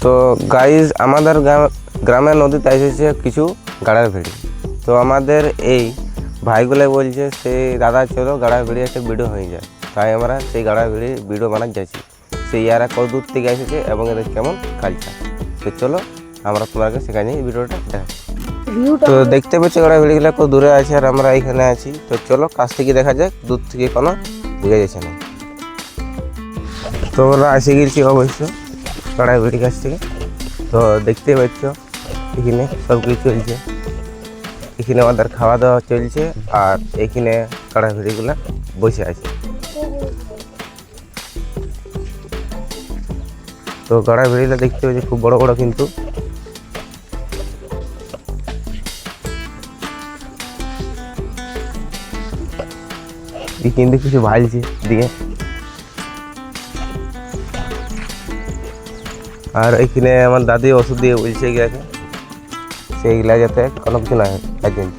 তো গাইজ আমাদের গ্রামের নদীতে এসেছে কিছু গাড়ার ভেড়ি। তো আমাদের এই ভাইগুলো বলছে সেই দাদা চলো গাড়ার ভেড়ি একটা ভিডিও হয়ে যায়, তাই আমরা সেই গাড়ার ভেড়ির ভিডিও বানাতে যাচ্ছি। সেই এরা কত দূর থেকে এসেছে এবং এদের কেমন কালচার, তো চলো আমরা তোমাকে সেখানে এই ভিডিওটা দেখাচ্ছি। তো দেখতে পাচ্ছি গাড়ার ভেড়িগুলো কত দূরে আছে আর আমরা এখানে আছি। তো চলো কাছ থেকে দেখা যাক, দূর থেকে কোনো বোঝা যাচ্ছে না। তো ওরা এসে গেছি অবশ্য গাড়ার ভেড়ির কাছ থেকে। তো দেখতে পাচ্ছ এখানে সব কিছু চলছে, এখানে আমাদের খাওয়া দাওয়া চলছে আর এখানে গাড়ার ভেড়িগুলো বসে আছে। তো গাড়ার ভেড়িটা দেখতে পাচ্ছি খুব বড় বড়, কিন্তু কিন্তু কিছু ভালছে দিয়ে। আর এখানে আমার দাদি ওষুধ দিয়ে বলছে এগুলাকে, সেইগুলা যাতে কোনো কিছু না হয় তার জন্য।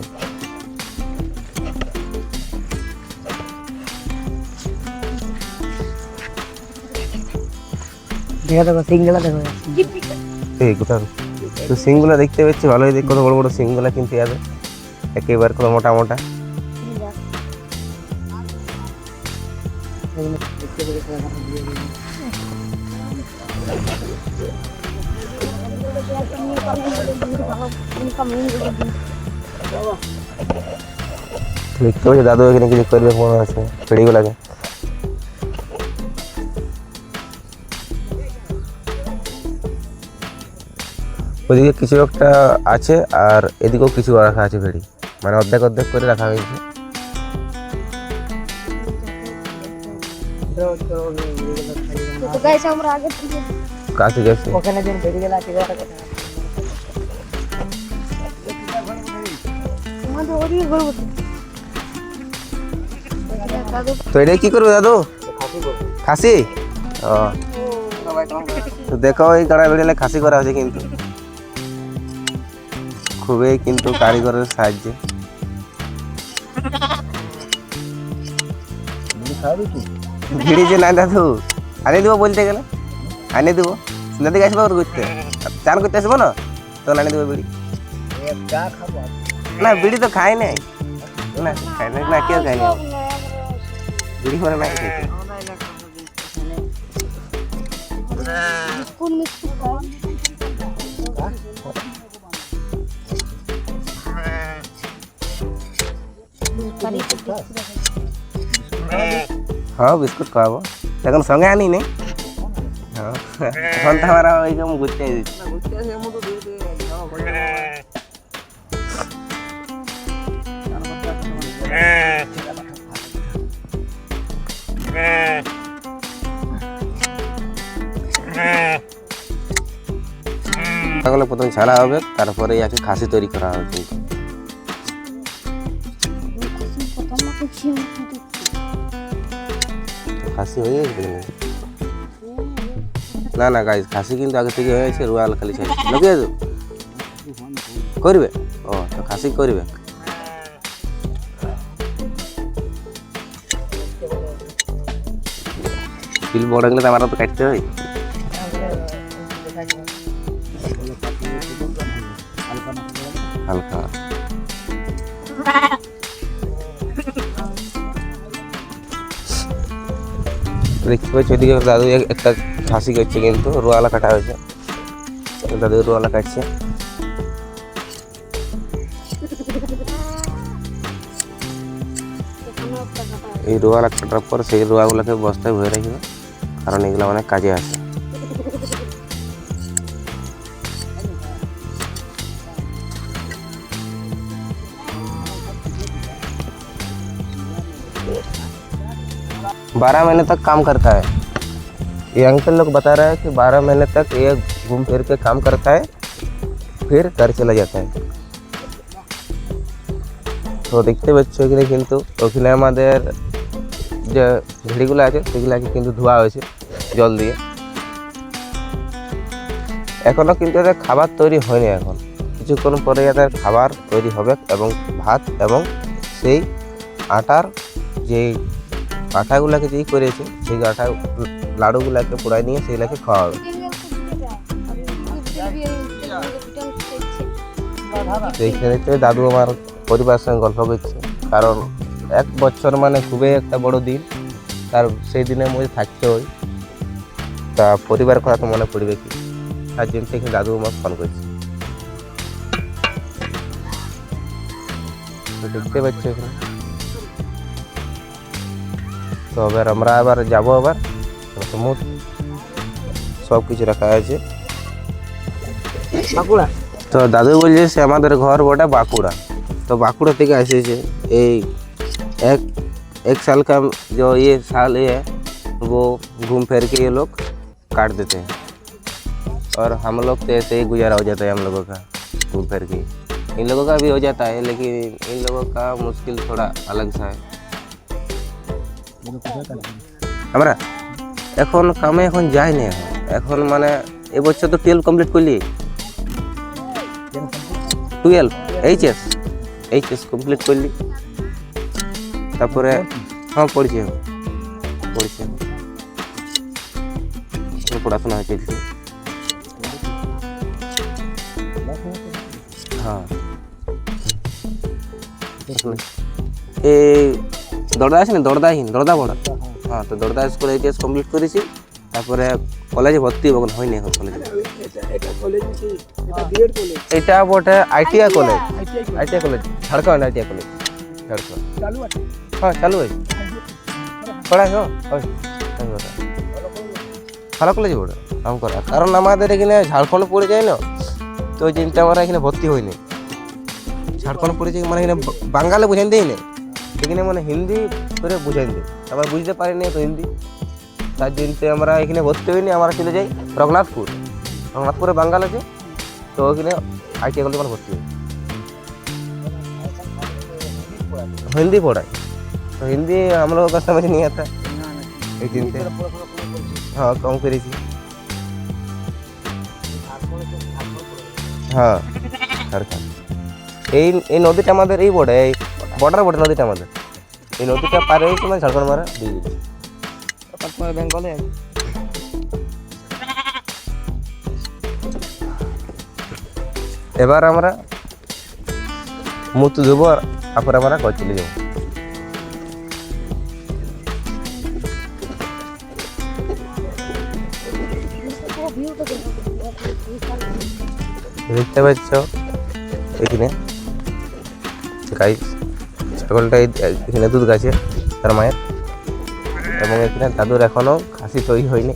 তো সিংগুলা দেখতে পাচ্ছি ভালোই, দেখ কত বড় বড় সিংগুলা, কিন্তু যাবে একেবারে কত মোটা মোটা। দেখতে পাচ্ছি দাদু এখানে কিছু করবে মনে আছে ভেড়িগুলাকে। ওদিকে কিছু একটা আছে আর এদিকেও কিছু রাখা আছে ভেড়ি, মানে অর্ধেক অর্ধেক করে রাখা হয়েছে। কাছে গেছে তো এটা কি করবে দাদু? খাসি। তো দেখো এই গাড়া বেড়ে খাসি করা হয়েছে, কিন্তু খুবই কিন্তু কারিগরের সাহায্যে। ভিড়ি যে নাই দাদু আনিয়ে দেবো, বলতে গেলে আনিয়ে দেবো। নদী আসবো করতে, চান করতে আসবো না, তখন আনিয়ে দেবো বিড়ি। না বিড়ি তো খাই নাই, না খাই নাই, না কেউ খাই নাই বিড়ি করে নাই খেতে। হ্যাঁ বিস্কুট খাওয়াবো, এখন সঙ্গে আনি নেই। হ্যাঁ এখন তো আমরা ওইরকম ঘুরতে এসেছি। প্রথম ছাড়া হবে, তারপরে আছে খাসি তৈরি করা হবে। কিন্তু খাসি হয়ে গেছে না? না গাইজ খাসি কিন্তু আগে থেকে হয়ে গেছে, রুয়াল খালি চাই লোকে করবে। ও তো খাসি করবে। বিল বড় গেলে তো আমার তো কাটতে হয়। হালকা দেখতে পাচ্ছি ওইদিকে দাদু একটা খাসি করছে, কিন্তু রুয়ালা কাটা হয়েছে। দাদু রুয়ালা কাটছে। এই রুয়ালা কাটার পর সেই রুয়াগুলোকে বস্তায় ভরে রাখবে, কারণ এগুলো অনেক কাজে আসে। बारह महीने तक काम करता है ये अंकल लोग बता रहा है कि 12 महीने तक ये घूम फिर के काम करता है, फिर घर चला जाता है। তো দেখতে পাচ্ছ এখানে কিন্তু ওখানে আমাদের যে ভেড়িগুলো আছে সেগুলোকে কিন্তু ধোয়া হয়েছে জল দিয়ে। এখনো কিন্তু এদের খাবার তৈরি হয়নি, এখন কিছুক্ষণ পরে এদের খাবার তৈরি হবে এবং ভাত এবং সেই আটার যে আটাগুলাকে যেই করেছে সেই আটা লাড়ুগুলাকে পোড়ায় নিয়ে সেইগুলাকে খাওয়া হবে। দেখতে দেখতে দাদু আমার পরিবারের সঙ্গে গল্প করছে, কারণ 1 বছর মানে খুবই একটা বড় দিন, তার সেই দিনের মধ্যে থাকতে হয়, তা পরিবারের কথা তো মনে পড়বে কি, তার জন্য থেকে দাদু আমাকে ফোন করছে। তো দেখতে পাচ্ছ এখানে, তো এবার আমরা আবার যাবো, আবার সমুদ্র সব কিছু রাখা আছে। বাঁকুড়া তো দাদু বলছে সে আমাদের ঘর ওটা বাঁকুড়া, तो बांकुड़ा থেকে এসেছে। এই एक साल का जो ये साल है वो घूम फिर के ये लोग काट देते हैं, और हम लोग तो ऐसे ही गुजारा हो जाता है हम लोगों का घूम फिर के। इन लोगों का भी हो जाता है, लेकिन इन लोगों का मुश्किल थोड़ा अलग सा है। আমরা এখন কামে এখন যাই না, এখন মানে এবছর তো 12 কমপ্লিট করলি, 12 এইচএস কমপ্লিট করলি, তারপরে হ্যাঁ পড়ছি পড়াশোনা চলছে। হ্যাঁ এই দরদা আছে না, দরদা পড়া, হ্যাঁ তো দরদা স্কুলে এইচএস কমপ্লিট করেছি, তারপরে কলেজে ভর্তি হবো, হয়নি এখন কলেজে। এটা বটে ITI college, Jharkhand ITI college, Jharkhand. হ্যাঁ চালু আছে, পড়াই ভালো কলেজ বটে নাম করা, কারণ আমাদের এখানে ঝাড়খণ্ড পড়ে যায় না, তো ওই জিনিসটা আমরা এখানে ভর্তি হয়নি। ঝাড়খণ্ড পড়ে যায় মানে এখানে বাঙালি বুঝাই দেয় না, এখানে মানে হিন্দি করে বুঝাই দেয়, আমরা বুঝতে পারিনি তো হিন্দি, তার জন্য আমরা এখানে ভর্তি হইনি। আমরা চলে যাই রঘুনাথপুরে বাঙ্গাল আছে, তো ওখানে আইটিআই কলেজে মানে ভর্তি হই, हिंदी पढ़ाई, तो हिंदी हम लोगों का समझ नहीं आता, एक दिन से हाँ कम करी थी। हाँ ঝাড়খণ্ড এই নদীটা আমাদের এই বটে, এই বর্ডার বটে নদীটা আমাদের, এই নদীটা পার হয়েছে মানে ঝাড়খণ্ড মারা দিয়ে দিচ্ছে বেঙ্গলে। এবার আমরা মুখ ধুবো, তারপরে আমরা ঘর চলে যাবো। দেখতে পাচ্ছ এখানে গাই ছাগলটা এখানে দুধ গাছে তার মায়ের, এবং এখানে দাদুর এখনো খাসি তৈরি হয়নি।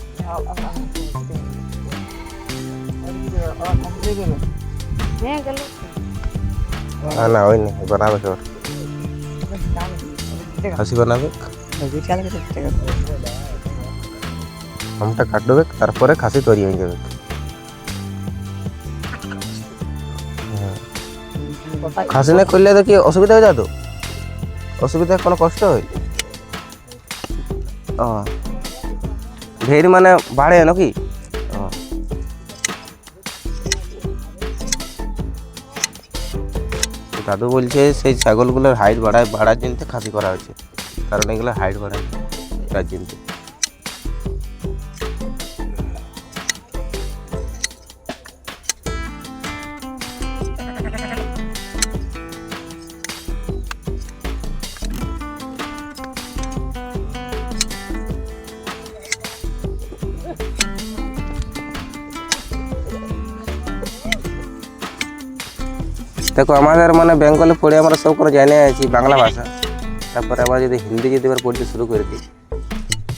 না হয়নি, বানাবে সব খাসি বানাবে, আমটা কাটবে, তারপরে খাসি তৈরি হয়ে যাবে। খাসি না করলে তো কি অসুবিধা হয়ে যেত, অসুবিধা কোনো কষ্ট হয় ঢের মানে বাড়ে নাকি। দাদু বলছে সেই ছাগলগুলোর হাইট বাড়ার জন্য খাসি করা হয়েছে, কারণ এগুলো হাইট বাড়ায় তার জন্য। দেখো আমাদের মানে বেঙ্গলে পড়ে আমরা সব করে জানে আছি বাংলা ভাষা, তারপরে আবার যদি হিন্দি যদি এবার পড়তে শুরু করে দিই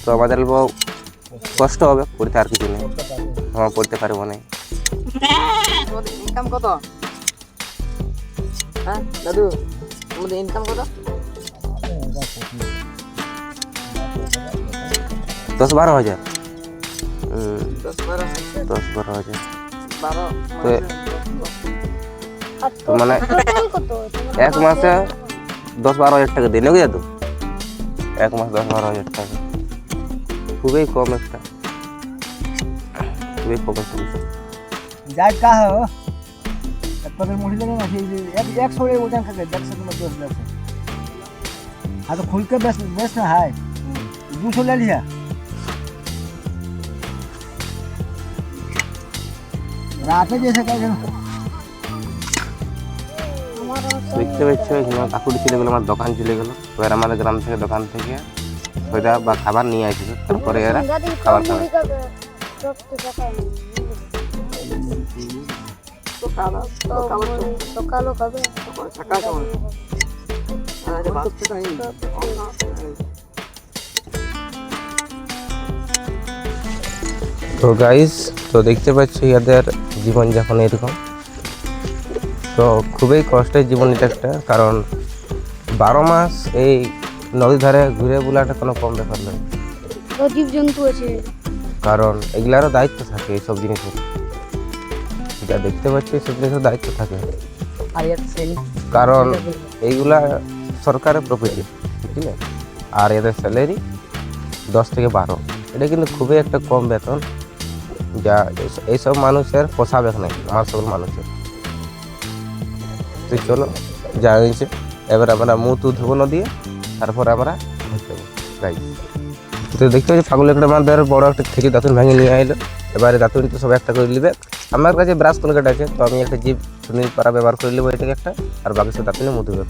তো আমাদের কষ্ট হবে পড়তে, আর কিছু নেই, আমরা পড়তে পারবো না। ইনকাম কত দাদু, আমাদের ইনকাম কত? 10-12 হাজার। 10-12 হাজার তো মানে এক মাসে 10-12 হাজার টাকা দিই নাকি দাদু, এক মাস 10-12 হাজার টাকা খুবই কম, একটা খুবই কম যাই কা हो पकड़ मुड़ी लगे ना एक छोड़े वजन का 100 में 10 लाख। हाँ तो खुल के बेच ना है 200 ले लिया রাতে যেসে কাজ দেখতে পাচ্ছ এখানে কাকুটি ছেলেগুলো আমার দোকান চলে গেলো। এবার আমাদের গ্রাম থেকে দোকান থেকে সয়দা বা খাবার নিয়ে আসবে, তারপরে এরা খাবার খাবে। সকালও খাবে। তো গাইস, তো দেখতে পাচ্ছ এদের জীবনযাপন এরকম। তো খুবই কষ্টের জীবন এটা একটা, কারণ 12 মাস এই নদীর ধারে ঘুরে বেড়াটা কোনো কম ব্যাপার নয়। জীবজন্তু আছে, কারণ এগুলারও দায়িত্ব থাকে এইসব জিনিসের, যা দেখতে পাচ্ছি এইসব জিনিসের দায়িত্ব থাকে। কারণ এইগুলা সরকারের প্রপার্টি, বুঝলে, আর এদের স্যালারি 10 থেকে 12। এটা কিন্তু খুবই একটা কম বেতন, যা এইসব মানুষের পোষাবে না, আমার সকল মানুষের। তো চলো, যা হয়েছে এবার আমরা মুখ টু ধুবো দিয়ে, তারপর আমরা যাবো গাইস। তো দেখতে পাচ্ছি ফাগুল একটা আমাদের বড় একটা থেকে দাঁতুন ভেঙে নিয়ে আইলো। এবারে দাঁতুন তো সব একটা করে নিবে। আমার কাছে ব্রাশ কোলগেট আছে, তো আমি একটা জিপ সুনীল পাড়া ব্যবহার করে নেবো এটাকে একটা, আর বাকি সব দাঁতুনে মুখ ধুবে।